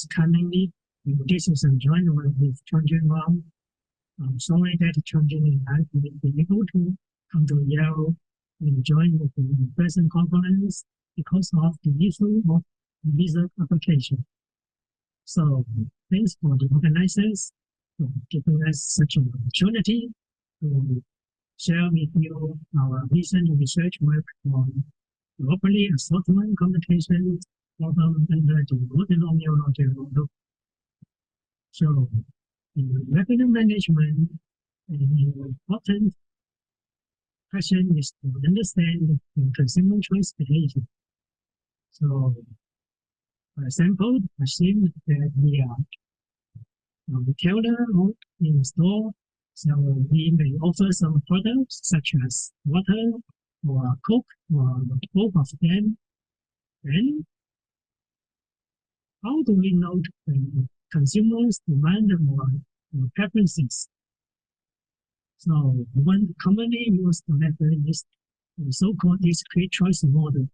Kameng Nip. This is a joint work with Changjun Wang. I'm sorry that Changjun and I will be able to come to Yale and join the in-person conference because of the issue of visa application. So thanks for the organizers for giving us such an opportunity to share with you our recent research work on Duopoly Assortment computation problem under the Multinomial Logit model. So in revenue management, an important question is to understand the consumer choice behavior. So, for example, assume that we are a retailer or in a store, so we may offer some products such as water or Coke or both of them. Then, how do we note the consumers' demand or preferences? So one commonly used method is the so-called discrete choice model,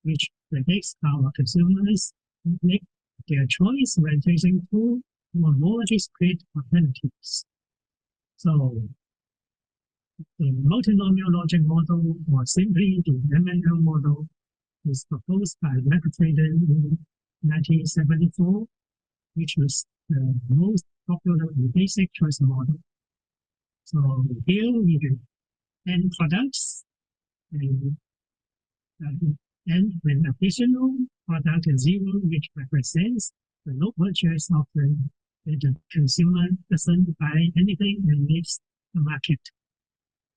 which predicts how consumers make their choice when facing two or more discrete alternatives. So the multinomial logic model, or simply the MNL model, is proposed by McFadden in 1974, which was the most popular and basic choice model. So here we have n products and an additional product 0, which represents the no purchase option that the consumer doesn't buy anything and leaves the market.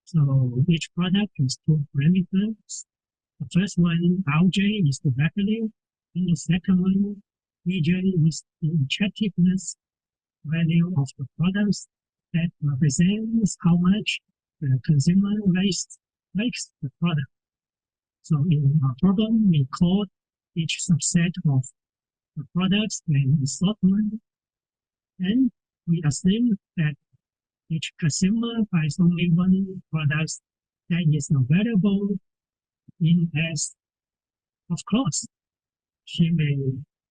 So each product has two parameters. The first one, Rj, is the revenue, and the second one, Vj, is the attractiveness value of the products that represents how much the consumer likes the product. So in our problem, we call each subset of the products an assortment, and we assume that each consumer buys only one product that is available in as, of course, she may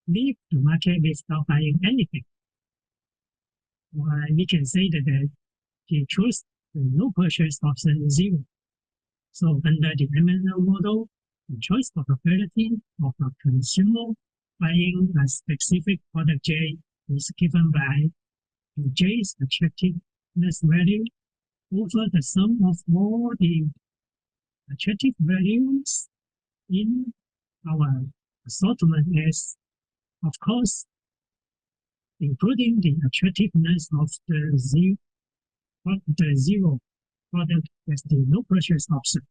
leave the market without buying anything. We can say that she chose the no purchase option 0. So under the MNL model, the choice probability of a consumer buying a specific product J is given by J's attractiveness value over the sum of all the attractive values in our assortment as, of course, including the attractiveness of the zero product as the no purchase option.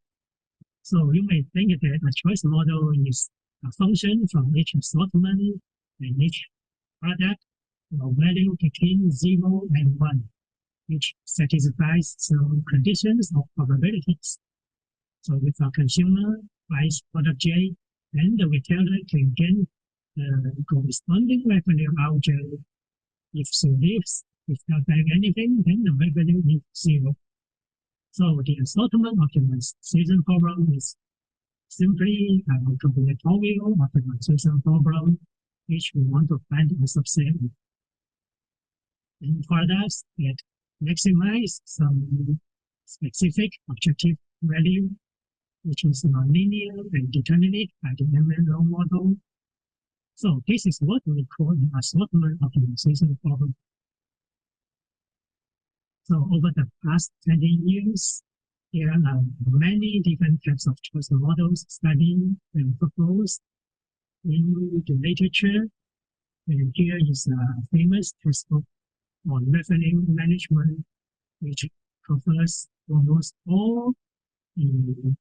So you may think that a choice model is a function from each assortment and each product or value between 0 and 1, which satisfies some conditions of probabilities. So if a consumer buys product J, then the retailer can gain the corresponding revenue Rj. If she leaves without buying anything, then the revenue is 0. So the assortment optimization problem is simply a combinatorial optimization problem, which we want to find a subset of products that maximize some specific objective value, which is nonlinear and determinate by the MNL model. So this is what we call an assortment optimization problem. So over the past 20 years, there are many different types of choice models studied and proposed in the literature. And here is a famous textbook on revenue management, which covers almost all the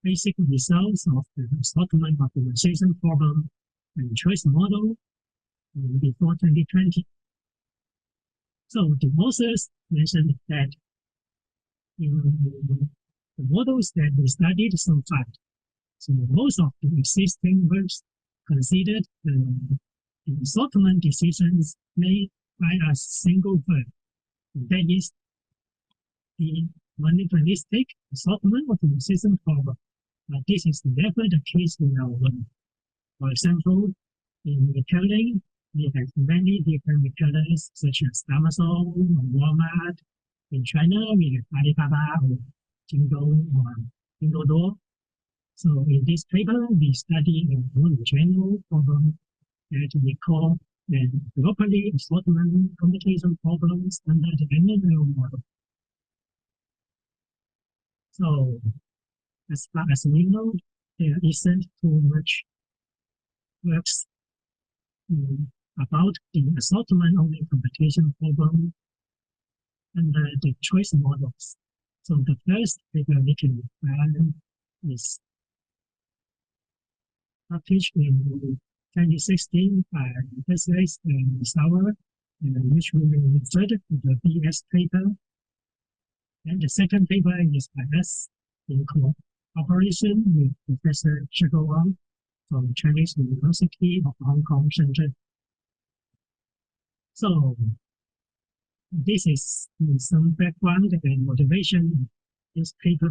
basic results of the assortment optimization problem and choice model before 2020. So the authors mentioned that in the models that we studied so far, so most of the existing works considered the assortment decisions made by a single verb. That is the monopolistic assortment optimization problem. But this is never the case in our work. For example, in retailing, we have many different retailers such as Amazon or Walmart. In China, we have Alibaba or Jingdong or Pinduoduo. So in this paper, we study one general problem that we call the Duopoly Assortment computation problems under the MNL model. So as far as we know, there isn't too much works about the assortment only computation problem under the choice models. So the first paper we can find is published in 2016 by Teslis and Sauer, which we will refer to the BS paper. And the second paper is by us in cooperation with Professor Wang from Chinese University of Hong Kong, Changjun. So this is some background and motivation of this paper.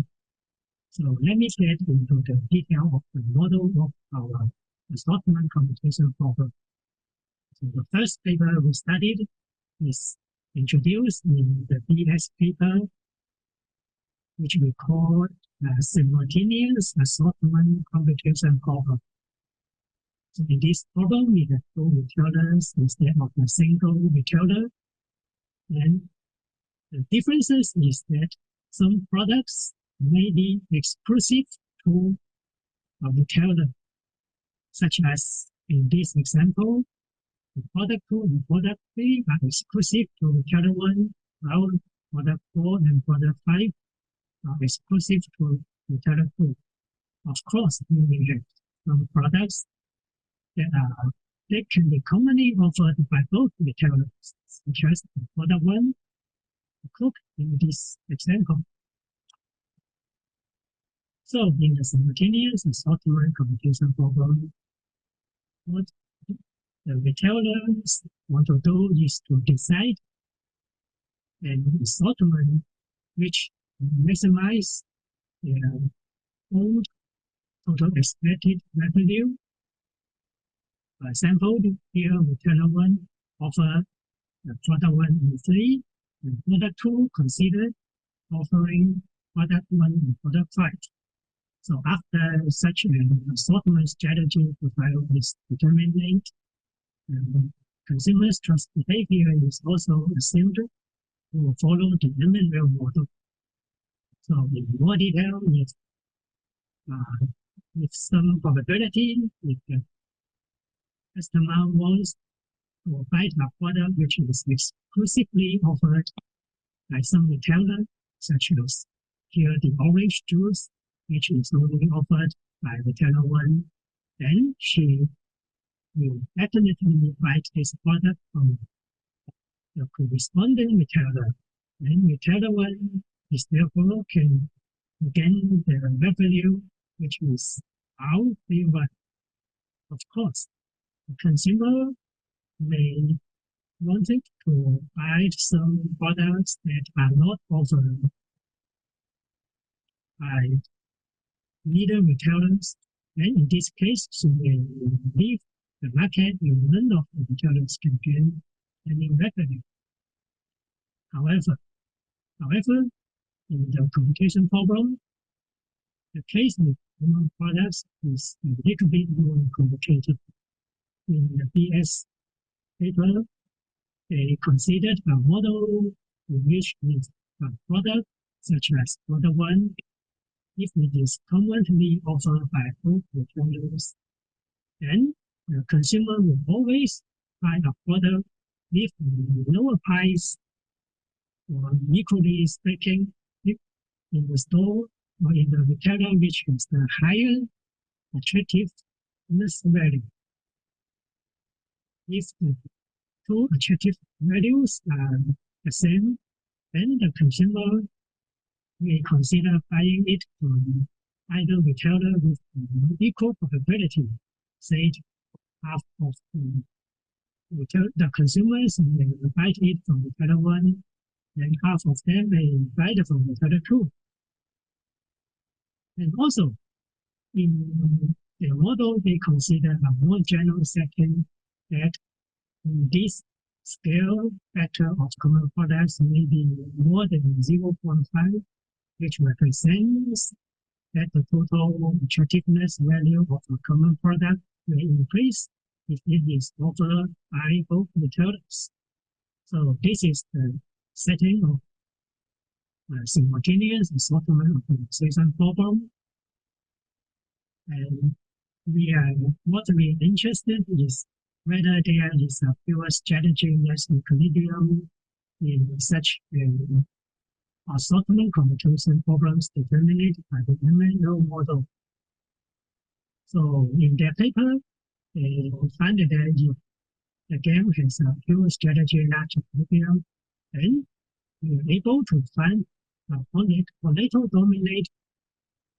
So let me get into the detail of the model of our assortment computation problem. So the first paper we studied is introduced in the BS paper, which we call Simultaneous Assortment Computation Problem. So in this problem, we have two retailers instead of a single retailer. And the differences is that some products may be exclusive to a retailer, such as in this example, the product 2 and product 3 are exclusive to retailer 1, while product 4 and product 5 are exclusive to retailer 2. Of course, we have some products that can be commonly offered by both retailers, such as product 1, the Coke in this example. So in the simultaneous assortment computation problem, what the retailers want to do is to decide an assortment which maximize their own total expected revenue. For example, here retailer 1 offer product 1 and 3, and product 2 considered offering product 1 and product 5. So after such an assortment strategy profile is determined, consumers' trust behavior is also assumed to follow the MNL model. So in more detail, with some probability, if the customer wants to buy a product which is exclusively offered by some retailer, such as here the orange juice, which is only offered by retailer 1, then she will definitely buy this product from the corresponding retailer. And retailer 1 is therefore can gain the revenue which is our favor. Of course, the consumer may want to buy some products that are not offered by neither retailers, and in this case, so they leave the market and none of the retailers can gain any revenue. However, in the computation problem, the case with common products is a little bit more complicated. In the BS paper, they considered a model in which is a product such as product 1, if it is commonly offered by both retailers, then the consumer will always buy a product with a lower price, or equally speaking, if in the store or in the retailer which has the higher attractiveness value. If the two attractive values are the same, then the consumer may consider buying it from either retailer with equal probability. Say half of the consumers may buy it from retailer 1, and half of them may buy it from retailer 2. And also, in the model, they consider a more general setting that this scale factor of common products may be more than 0.5, which represents that the total attractiveness value of a common product may increase if it is offered by both retailers. So this is the setting of simultaneous assortment optimization problem. And what we are interested in is whether there is a pure strategy-less equilibrium in such assortment computation problems determined by the MNO model. So in their paper, they find that if the game has a pure strategy-less equilibrium, then we are able to find a Pareto-dominant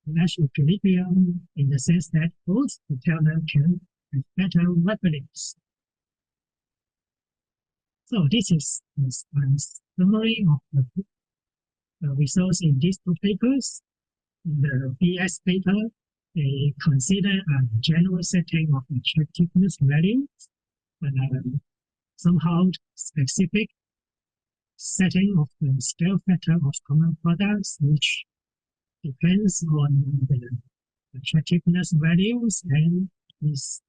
Nash equilibrium in the sense that both retailers can have better revenues. So this is a summary of the results in these two papers. In the BS paper, they consider a general setting of attractiveness values and somehow specific setting of the scale factor of common products, which depends on the attractiveness values and is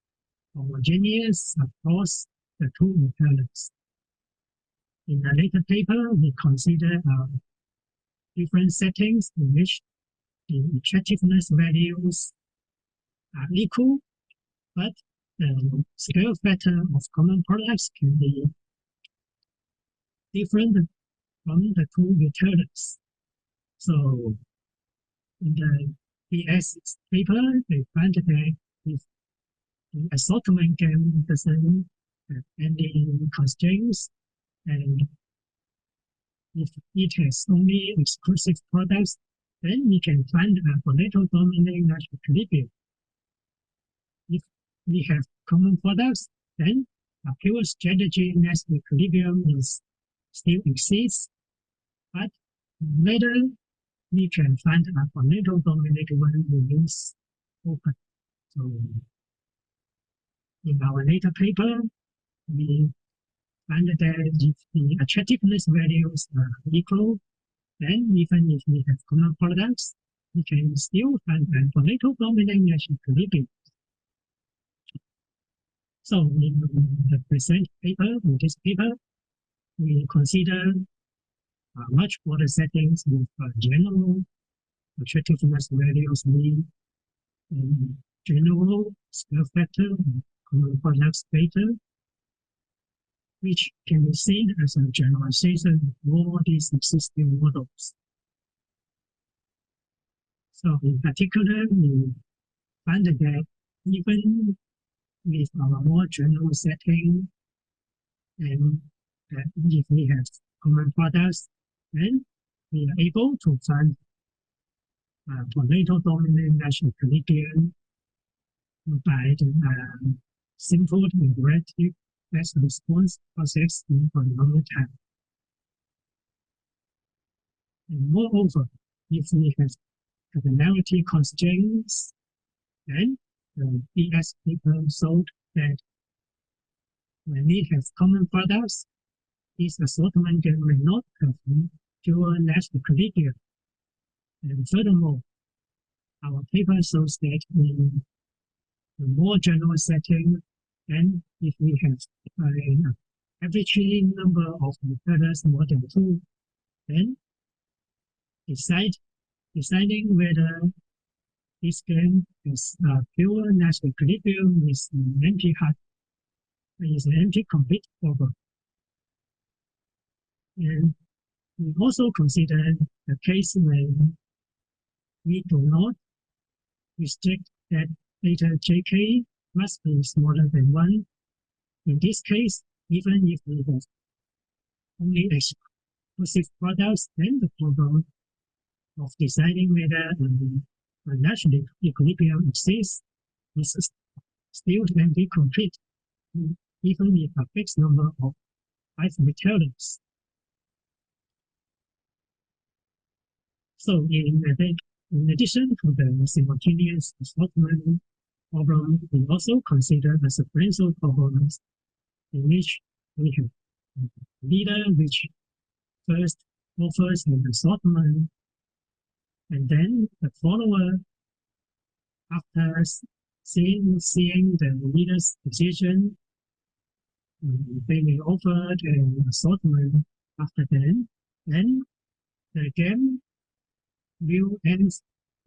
homogeneous across the two retailers. In the later paper, we consider different settings in which the attractiveness values are equal, but the scale factor of common products can be different from the two retailers. So in the BS paper, they find that if the assortment game doesn't have any constraints, and if it has only exclusive products, then we can find a Pareto-dominant Nash equilibrium. If we have common products, then a pure strategy Nash equilibrium still exists, but later we can find a Pareto-dominant one remains open. So in our later paper, we find that if the attractiveness values are equal, then even if we have common products, we can still find a Pareto-dominant Nash equilibrium. So in the present paper, in this paper, we consider much broader settings with general attractiveness values mean general scale factor, common products data, which can be seen as a generalization of all these existing models. So in particular, we find that even with our more general setting, and if we have common products, then we are able to find Pareto-dominant Nash equilibrium by the simple interactive best response process in polynomial time. And moreover, if we have cardinality constraints, then the BS paper showed that when we have common products, this assortment game may not have pure Nash equilibrium. And furthermore, our paper shows that in a more general setting, and if we have an averaging number of retailers more than 2, then deciding whether this game is pure Nash equilibrium is an empty complete problem. And we also consider the case when we do not restrict that data JK must be smaller than 1. In this case, even if we have only exclusive products, then the problem of deciding whether a Nash equilibrium exists is still can be complete, even with a fixed number of 5 retailers. So in addition to the simultaneous assortment problem, we also consider the sequential problems in which we have a leader which first offers an assortment, and then the follower, after seeing the leader's decision, they may offer an assortment after then, and the game will end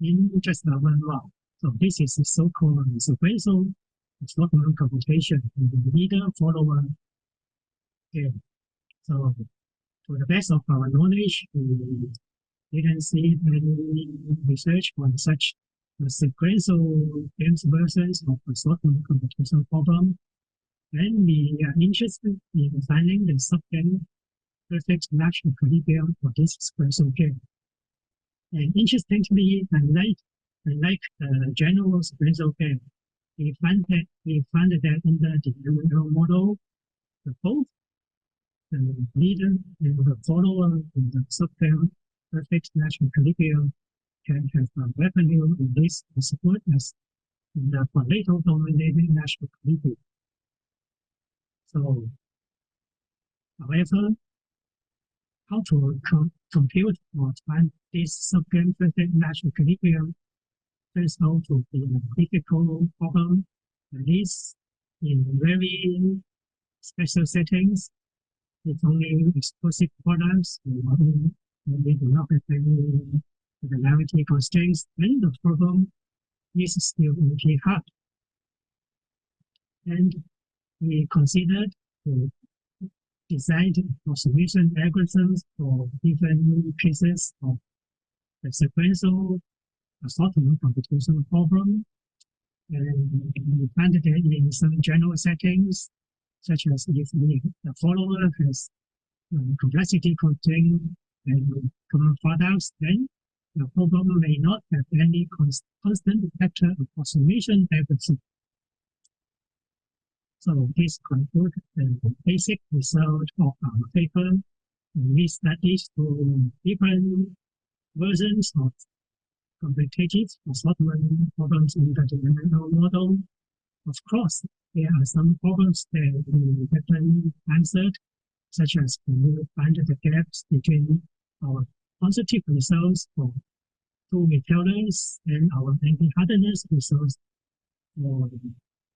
in just one round. So this is the so-called sequential assortment computation in the leader-follower game. So to the best of our knowledge, we didn't see any research on such sequential games versions of assortment computation problem. And we are interested in finding the subgame perfect match equilibrium for this sequential game. And interestingly, unlike the general sequential game, we found that in the ML model, both the leader and the follower in the subgame perfect match equilibrium can have a revenue in this support as in the Pareto dominated match equilibrium. So, however, how to compute or find this subgame perfect match equilibrium turns out to be a difficult problem, at least in very special settings. It's only exclusive products, we do not have any regularity constraints, then the problem is still really hard. And we considered to design approximation algorithms for different cases of the sequential assortment computation problem. And we found that in some general settings, such as if the follower has complexity constraint and common products, then the problem may not have any constant vector approximation algorithm. So this concludes the basic result of our paper. We studied two different versions of computative assortment problems in the ML model. Of course, there are some problems that we haven't answered, such as when we find the gaps between our positive results for two retailers and our anti-hardness results for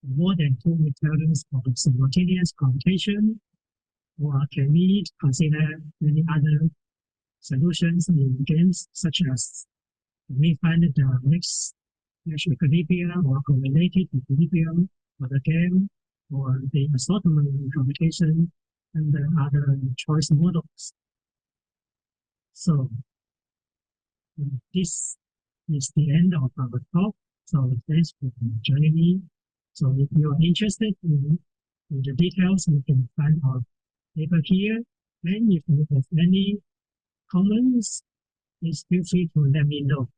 more than two retailers for the simultaneous computation, or can we consider many other solutions in games, such as we find the mixed match equilibrium or correlated equilibrium for the game, or the assortment computation, and the other choice models. So this is the end of our talk. So thanks for joining me. So if you are interested in the details, you can find our paper here. And if you have any comments, please feel free to let me know.